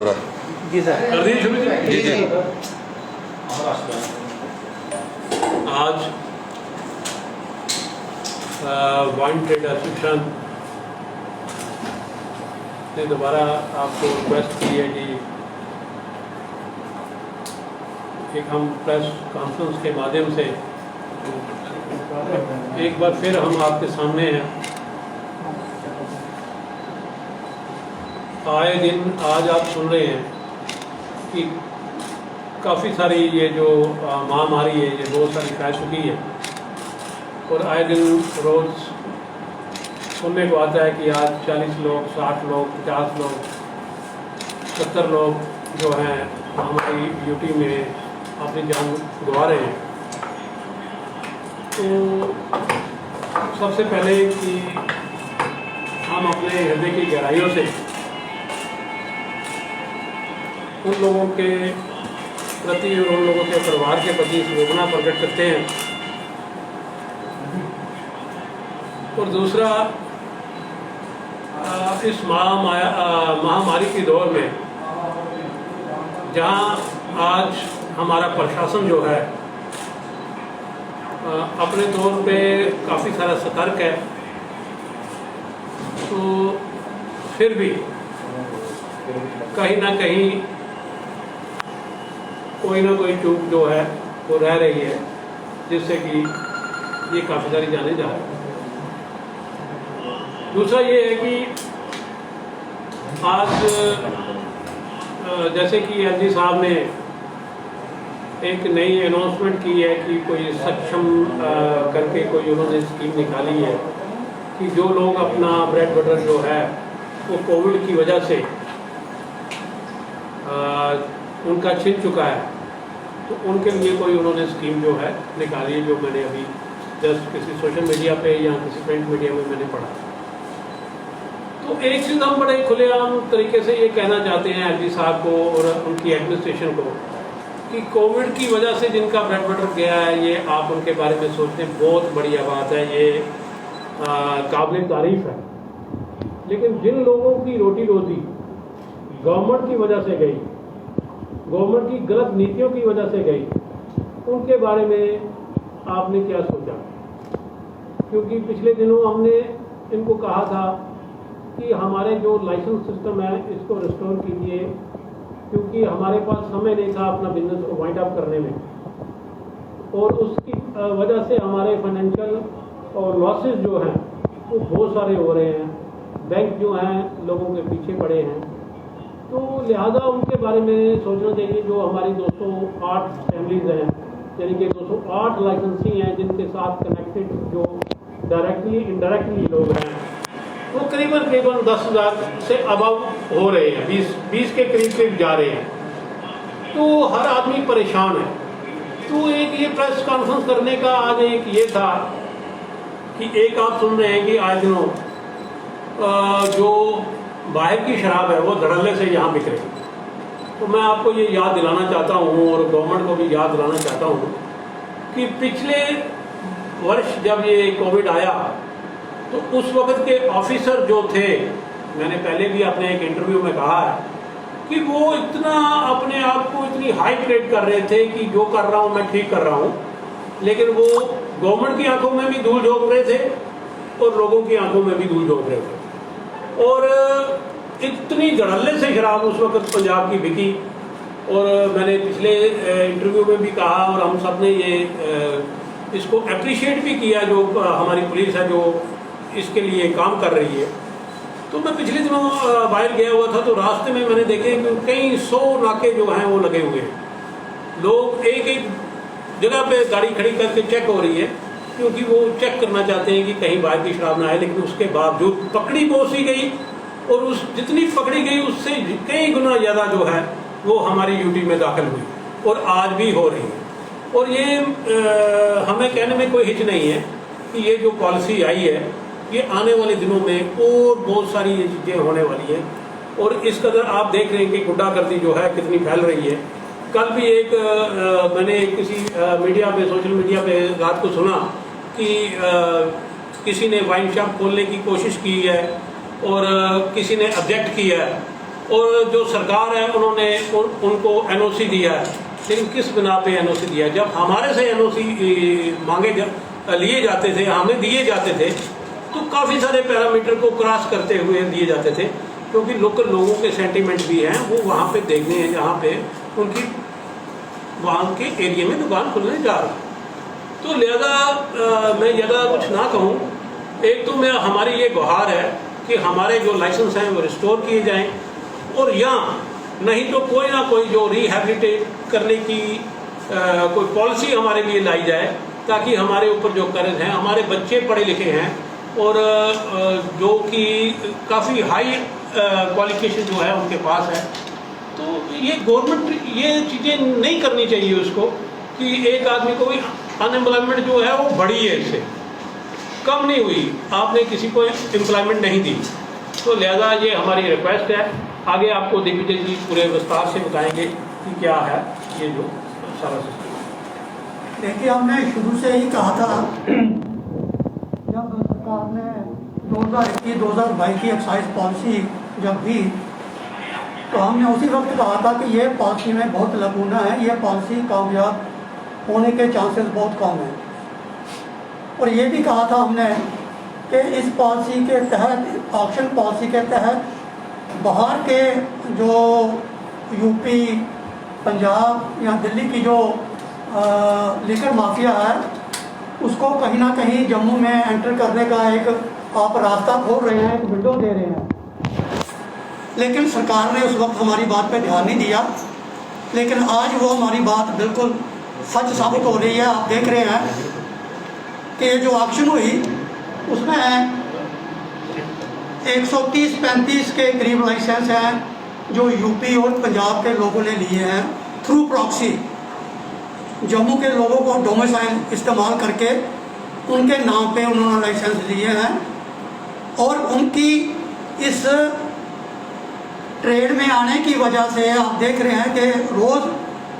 जी sir. कर दी शुरू जी जी। आज वाइन ट्रेड एसोसिएशन ने दोबारा आपको रिक्वेस्ट की है कि एक हम प्रेस कॉन्फ्रेंस के माध्यम से एक बार फिर हम आपके सामने हैं। आए दिन आज आप सुन रहे हैं कि काफ़ी सारी ये जो महामारी है ये बहुत सारी फैल चुकी है और आए दिन रोज़ सुनने को आता है कि आज 40 लोग, 60 लोग, 50 लोग, 70 लोग जो हैं हमारी यूटी में अपनी जान गंवा रहे हैं। तो सबसे पहले कि हम अपने हृदय की गहराइयों से उन लोगों के प्रति और उन लोगों के परिवार के प्रति संवेदना प्रकट करते हैं। और दूसरा, इस महामारी के दौर में जहां आज हमारा प्रशासन जो है अपने तौर पे काफ़ी सारा सतर्क है, तो फिर भी कहीं ना कहीं कोई ना कोई चूक जो है वो रह रही है, जिससे कि ये काफ़ी सारी जाने जा रही है। दूसरा ये है कि आज जैसे कि एलजी साहब ने एक नई अनाउंसमेंट की है कि कोई सक्षम करके कोई उन्होंने स्कीम निकाली है कि जो लोग अपना ब्रेड बटर जो है वो कोविड की वजह से उनका छिन चुका है, तो उनके लिए कोई उन्होंने स्कीम जो है निकाली है, जो मैंने अभी जस्ट किसी सोशल मीडिया पे या किसी प्रिंट मीडिया में मैंने पढ़ा। तो एक चीज़ हम बड़े खुलेआम तरीके से ये कहना चाहते हैं एलजी साहब को और उनकी एडमिनिस्ट्रेशन को कि कोविड की वजह से जिनका ब्रेड बटर गया है, ये आप उनके बारे में सोचते हैं, बहुत बढ़िया बात है, ये काबिल तारीफ है। लेकिन जिन लोगों की रोटी रोजी गवर्नमेंट की वजह से गई, गवर्नमेंट की गलत नीतियों की वजह से गई, उनके बारे में आपने क्या सोचा? क्योंकि पिछले दिनों हमने इनको कहा था कि हमारे जो लाइसेंस सिस्टम है इसको रिस्टोर कीजिए, क्योंकि हमारे पास समय नहीं था अपना बिजनेस को वाइंड अप करने में, और उसकी वजह से हमारे फाइनेंशियल और लॉसेस जो हैं वो बहुत सारे हो रहे हैं। बैंक जो हैं लोगों के पीछे पड़े हैं, तो लिहाजा उनके बारे में सोचना चाहिए। जो हमारी 208 फैमिलीज हैं, यानी कि 208 लाइसेंसी हैं जिनके साथ कनेक्टेड जो डायरेक्टली इनडायरेक्टली लोग हैं, वो करीबन 10,000 से अबव हो रहे हैं, 20 के करीब जा रहे हैं। तो हर आदमी परेशान है। तो एक ये प्रेस कॉन्फ्रेंस करने का आज एक ये था कि एक आप सुन रहे हैं कि आज दिनों जो बाहर की शराब है वो धड़ल्ले से यहाँ बिक रही है। तो मैं आपको ये याद दिलाना चाहता हूँ और गवर्नमेंट को भी याद दिलाना चाहता हूँ कि पिछले वर्ष जब ये कोविड आया तो उस वक्त के ऑफिसर जो थे, मैंने पहले भी अपने एक इंटरव्यू में कहा है कि वो इतना अपने आप को इतनी हाई रेट कर रहे थे कि जो कर रहा हूँ मैं ठीक कर रहा हूँ, लेकिन वो गवर्नमेंट की आंखों में भी धूल झोंक रहे थे और लोगों की आंखों में भी धूल झोंक रहे थे। और इतनी धड़ल्ले से शराब उस वक्त पंजाब की बिकी। और मैंने पिछले इंटरव्यू में भी कहा और हम सब ने ये इसको अप्रिशिएट भी किया, जो हमारी पुलिस है जो इसके लिए काम कर रही है। तो मैं पिछले दिनों बाहर गया हुआ था, तो रास्ते में मैंने देखे कि कई 100 नाके जो हैं वो लगे हुए हैं। लोग एक एक जगह पे गाड़ी खड़ी करके चेक हो रही है, क्योंकि वो चेक करना चाहते हैं कि कहीं बाहर की शराब ना आए। लेकिन उसके बावजूद पकड़ी बहुत सी गई, और उस जितनी पकड़ी गई उससे कई गुना ज़्यादा जो है वो हमारी यूटी में दाखिल हुई और आज भी हो रही है। और ये हमें कहने में कोई हिच नहीं है कि ये जो पॉलिसी आई है ये आने वाले दिनों में और बहुत सारी ये चीज़ें होने वाली हैं। और इस कदर आप देख रहे हैं कि गुंडागर्दी जो है कितनी फैल रही है। कल भी एक मैंने किसी मीडिया पे, सोशल मीडिया पे रात को सुना कि किसी ने वाइन शॉप खोलने की कोशिश की है और किसी ने ऑब्जेक्ट किया है और जो सरकार है उन्होंने उनको एनओसी दिया है, लेकिन किस बिना पे एनओसी दिया? जब हमारे से एनओसी लिए जाते थे, हमें दिए जाते थे, तो काफ़ी सारे पैरामीटर को क्रॉस करते हुए दिए जाते थे, क्योंकि लोकल लोगों के सेंटीमेंट भी हैं, वो वहाँ पे देखने हैं जहाँ पे उनकी वहाँ के एरिया में दुकान खुलने जा रही। तो लिहाजा मैं ज़्यादा कुछ ना कहूँ। एक तो मैं हमारी ये गुहार है कि हमारे जो लाइसेंस हैं वो रिस्टोर किए जाएं, और या नहीं तो कोई ना कोई जो रिहैबिलिटेट करने की कोई पॉलिसी हमारे लिए लाई जाए, ताकि हमारे ऊपर जो कर्ज हैं, हमारे बच्चे पढ़े लिखे हैं और जो कि काफ़ी हाई क्वालिफिकेशन जो है उनके पास है, तो ये गवर्नमेंट ये चीज़ें नहीं करनी चाहिए उसको कि एक आदमी को भी अनएम्प्लॉयमेंट जो है वो बढ़ी है, इससे कम नहीं हुई, आपने किसी को एम्प्लॉयमेंट नहीं दी। तो लिहाजा ये हमारी रिक्वेस्ट है। आगे आपको दिग्विजय जी पूरे विस्तार से बताएंगे कि क्या है ये जो सारा सिस्टम। देखिए, हमने शुरू से ही कहा था, जब सरकार ने 2021-2022 की एक्साइज पॉलिसी जब भी, तो हमने उसी वक्त कहा था कि ये पॉलिसी में बहुत लकूना है, ये पॉलिसी कामयाब होने के चांसेस बहुत कम हैं। और ये भी कहा था हमने कि इस पॉलिसी के तहत, ऑक्शन पॉलिसी के तहत, बाहर के जो यूपी, पंजाब या दिल्ली की जो लिकर माफिया है, उसको कहीं ना कहीं जम्मू में एंटर करने का एक आप रास्ता खोल रहे हैं, एक विंडो दे रहे हैं। लेकिन सरकार ने उस वक्त हमारी बात पे ध्यान नहीं दिया, लेकिन आज वो हमारी बात बिल्कुल सच साबित हो रही है। आप देख रहे हैं कि ये जो ऑक्शन हुई उसमें 130-35 के करीब लाइसेंस हैं जो यूपी और पंजाब के लोगों ने लिए हैं थ्रू प्रॉक्सी। जम्मू के लोगों को डोमिसाइल इस्तेमाल करके उनके नाम पे उन्होंने लाइसेंस लिए हैं, और उनकी इस ट्रेड में आने की वजह से आप देख रहे हैं कि रोज़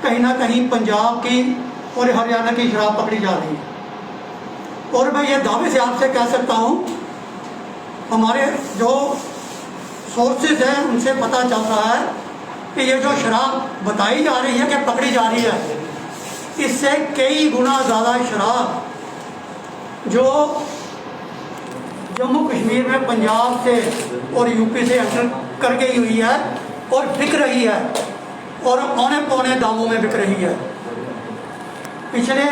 कहीं ना कहीं पंजाब की और हरियाणा की शराब पकड़ी जा रही है। और मैं ये दावे से आपसे कह सकता हूँ, हमारे जो सोर्सेज हैं उनसे पता चल रहा है कि ये जो शराब बताई जा रही है कि पकड़ी जा रही है, इससे कई गुना ज़्यादा शराब जो जम्मू कश्मीर में पंजाब से और यूपी से एंटर कर गई हुई है और बिक रही है, और औने पौने दामों में बिक रही है। पिछले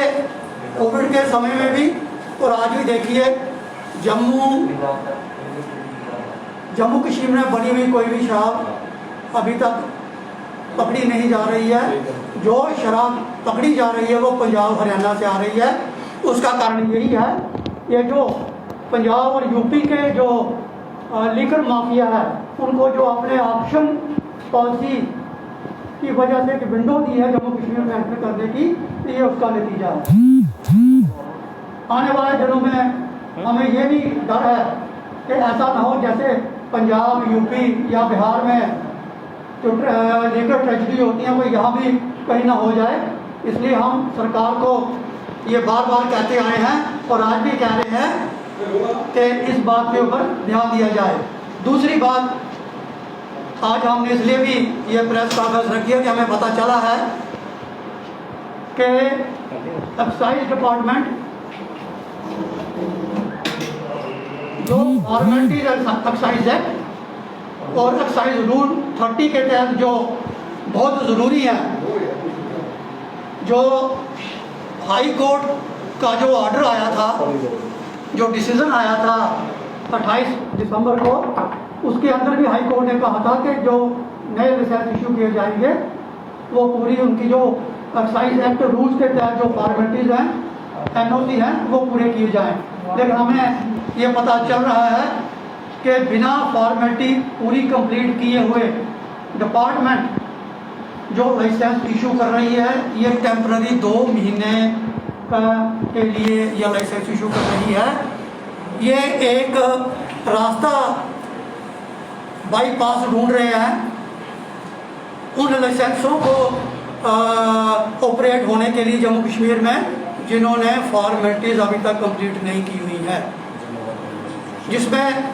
कोविड के समय में भी और आज भी देखिए, जम्मू कश्मीर में बनी हुई कोई भी शराब अभी तक पकड़ी नहीं जा रही है। जो शराब पकड़ी जा रही है वो पंजाब हरियाणा से आ रही है। उसका कारण यही है, ये जो पंजाब और यूपी के जो लीकर माफिया है, उनको जो अपने ऑप्शन पॉलिसी की वजह से एक विंडो दी है जम्मू कश्मीर में एंटर करने की, तो ये उसका नतीजा है। आने वाले दिनों में हमें ये भी डर है कि ऐसा ना हो जैसे पंजाब, यूपी या बिहार में जो लीगर ट्रेजिडी होती है वो यहाँ भी कहीं ना हो जाए। इसलिए हम सरकार को ये बार बार कहते आए हैं और आज भी कह रहे हैं कि इस बात के ऊपर ध्यान दिया जाए। दूसरी बात, आज हमने इसलिए भी ये प्रेस कॉन्फ्रेंस रखी है कि हमें पता चला है कि एक्साइज डिपार्टमेंट जो फॉर्मेलिटीज एक्साइज एक्ट और एक्साइज रूल 30 के तहत जो बहुत ज़रूरी है, जो हाई कोर्ट का जो ऑर्डर आया था, जो डिसीजन आया था 28 दिसंबर को, उसके अंदर भी हाई कोर्ट ने कहा था कि जो नए लाइसेंस इशू किए जाएंगे वो पूरी उनकी जो एक्साइज एक्ट रूल्स के तहत जो फॉर्मेलिटीज़ हैं, एनओसी हैं, वो पूरे किए जाएं। लेकिन हमें ये पता चल रहा है कि बिना फॉर्मेलिटी पूरी कंप्लीट किए हुए डिपार्टमेंट जो लाइसेंस इशू कर रही है, ये टेम्पररी 2 महीने के लिए यह लाइसेंस इशू कर रही है। ये एक रास्ता बाईपास ढूंढ रहे हैं उन लाइसेंसों को ऑपरेट होने के लिए जम्मू कश्मीर में, जिन्होंने फॉर्मेलिटीज़ अभी तक कंप्लीट नहीं की हुई है, जिसमें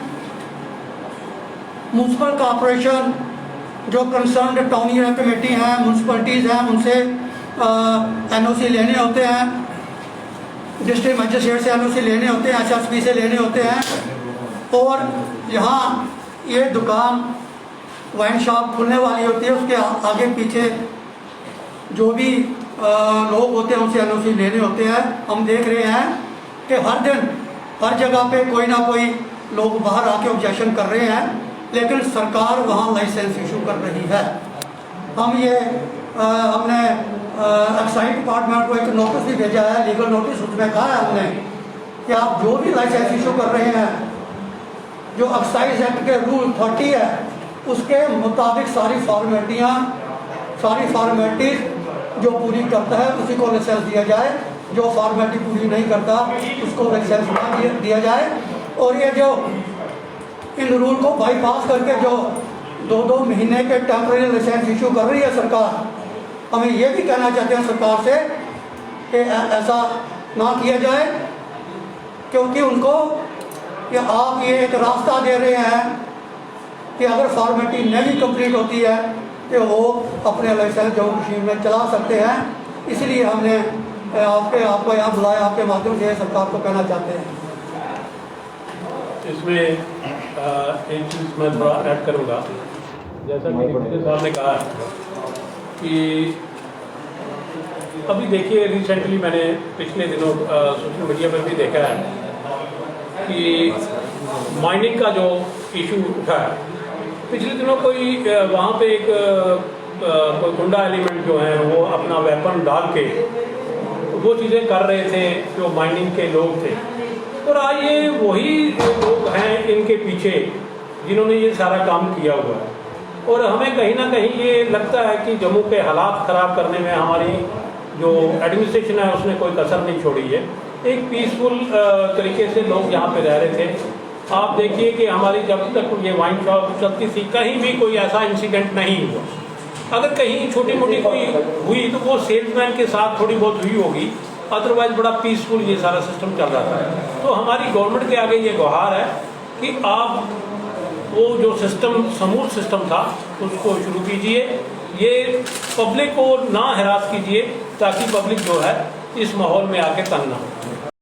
म्यूनसिपल कॉरपोरेशन जो कंसर्न टाउन एरिया कमेटी हैं, म्यूनसिपलिटीज़ हैं, उनसे NOC लेने होते हैं, डिस्ट्रिक्ट मजिस्ट्रेट से NOC लेने होते हैं, SSP से लेने होते हैं। और यहाँ ये दुकान वाइन शॉप खुलने वाली होती है, उसके आगे पीछे जो भी लोग होते हैं उनसे NOC लेने होते हैं। हम देख रहे हैं कि हर दिन हर जगह पे कोई ना कोई लोग बाहर आके ऑब्जेक्शन कर रहे हैं, लेकिन सरकार वहाँ लाइसेंस इशू कर रही है। हम ये हमने एक्साइज डिपार्टमेंट को एक नोटिस भी भेजा है, लीगल नोटिस। उसमें कहा है हमने कि आप जो भी लाइसेंस इशू कर रहे हैं, जो एक्साइज एक्ट के रूल 30 है उसके मुताबिक सारी फॉर्मेलिटीज जो पूरी करता है उसी को लाइसेंस दिया जाए, जो फॉर्मेलिटी पूरी नहीं करता उसको लाइसेंस ना दिया जाए। और ये जो इन रूल को बाईपास करके जो 2-2 महीने के टेम्परेरी लाइसेंस इशू कर रही है सरकार, हमें ये भी कहना चाहते हैं सरकार से कि ऐसा ना किया जाए, क्योंकि उनको कि आप ये एक रास्ता दे रहे हैं कि अगर फॉर्मेलिटी नहीं कंप्लीट होती है तो वो अपने लाइसेंस जम्मू कश्मीर में चला सकते हैं। इसलिए हमने आपको यहाँ बुलाया, आपके माध्यम से सरकार को कहना चाहते हैं। इसमें एक चीज़ मैं थोड़ा ऐड करूँगा, जैसा कि डिप्टी साहब ने कहा कि अभी देखिए रिसेंटली मैंने पिछले दिनों सोशल मीडिया पर भी देखा है कि माइनिंग का जो इशू उठा है। पिछले दिनों कोई वहाँ पे एक कोई गुंडा एलिमेंट जो है वो अपना वेपन डाल के वो चीज़ें कर रहे थे जो माइनिंग के लोग थे। और आज ये वही लोग हैं इनके पीछे जिन्होंने ये सारा काम किया हुआ है। और हमें कहीं ना कहीं ये लगता है कि जम्मू के हालात ख़राब करने में हमारी जो एडमिनिस्ट्रेशन है उसने कोई कसर नहीं छोड़ी है। एक पीसफुल तरीके से लोग यहाँ पे रह रहे थे। आप देखिए कि हमारी जब तक ये वाइन शॉप चलती थी कहीं भी कोई ऐसा इंसिडेंट नहीं हुआ। अगर कहीं छोटी मोटी कोई हुई तो वो सेल्समैन के साथ थोड़ी बहुत हुई होगी, अदरवाइज बड़ा पीसफुल ये सारा सिस्टम चल रहा था। तो हमारी गवर्नमेंट के आगे ये गुहार है कि आप वो जो सिस्टम समूह सिस्टम था उसको शुरू कीजिए, ये पब्लिक को ना हैरास कीजिए ताकि पब्लिक जो है इस माहौल में आके तंग ना हो।